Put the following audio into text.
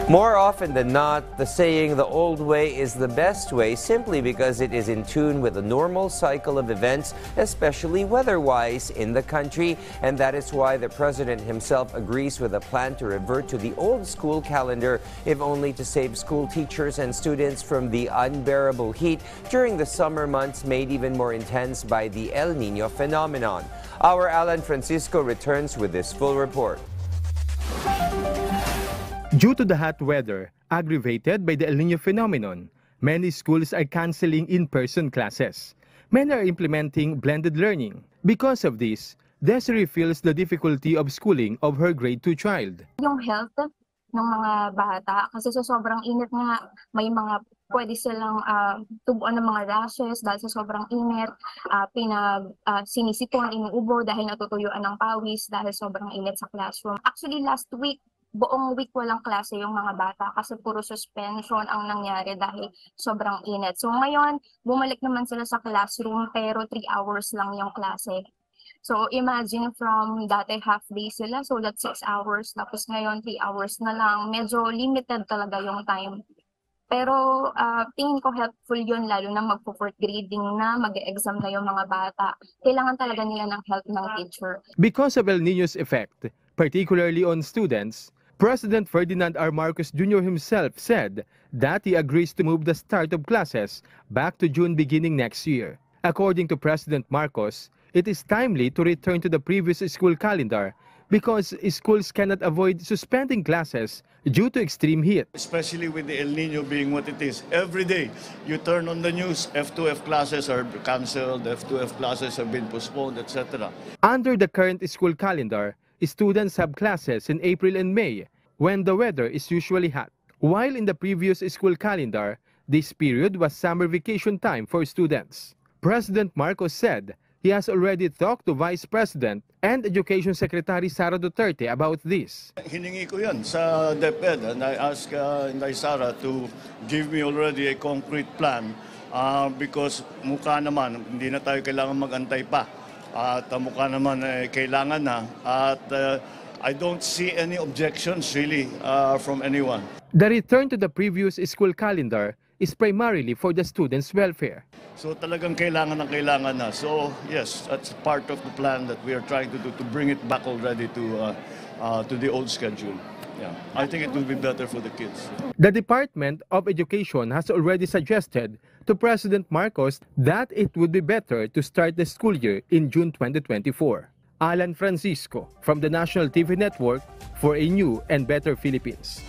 More often than not, the saying the old way is the best way simply because it is in tune with the normal cycle of events, especially weather-wise in the country. And that is why the president himself agrees with a plan to revert to the old school calendar, if only to save school teachers and students from the unbearable heat during the summer months made even more intense by the El Nino phenomenon. Our Alan Francisco returns with this full report. Due to the hot weather, aggravated by the El Nino phenomenon, many schools are canceling in-person classes. Many are implementing blended learning. Because of this, Desiree feels the difficulty of schooling of her grade 2 child. Yung health ng mga bata, kasi sa sobrang init nga, may mga pwede silang tubuan ng mga rashes dahil sa sobrang init, sinisipon, inuubo dahil natutuyuan ng pawis dahil sobrang init sa classroom. Actually, last week, buong week walang klase yung mga bata kasi puro suspension ang nangyari dahil sobrang init. So ngayon, bumalik naman sila sa classroom pero 3 hours lang yung klase. So imagine from dati half day sila, so that's 6 hours. Tapos ngayon 3 hours na lang. Medyo limited talaga yung time. Pero tingin ko helpful yun lalo na magpo-fourth grading na, mag-exam na yung mga bata. Kailangan talaga nila ng help ng teacher. Because of El Nino's effect, particularly on students, President Ferdinand R. Marcos Jr. himself said that he agrees to move the start of classes back to June beginning next year. According to President Marcos, it is timely to return to the previous school calendar because schools cannot avoid suspending classes due to extreme heat. Especially with the El Nino being what it is. Every day, you turn on the news, F2F classes are cancelled, F2F classes have been postponed, etc. Under the current school calendar, students have classes in April and May, when the weather is usually hot. While in the previous school calendar, this period was summer vacation time for students. President Marcos said he has already talked to Vice President and Education Secretary Sara Duterte about this. Hiningi ko yan sa DepEd and I asked Inday Sara to give me already a concrete plan because mukha naman, hindi na tayo kailangan mag-antay pa. At mukha naman kailangan na at I don't see any objections really from anyone. The return to the previous school calendar is primarily for the students' welfare. So talagang kailangan na. So yes, that's part of the plan that we are trying to do to bring it back already to the old schedule. Yeah, I think it will be better for the kids. The Department of Education has already suggested to President Marcos that it would be better to start the school year in June 2024. Alan Francisco from the National TV Network for a new and better Philippines.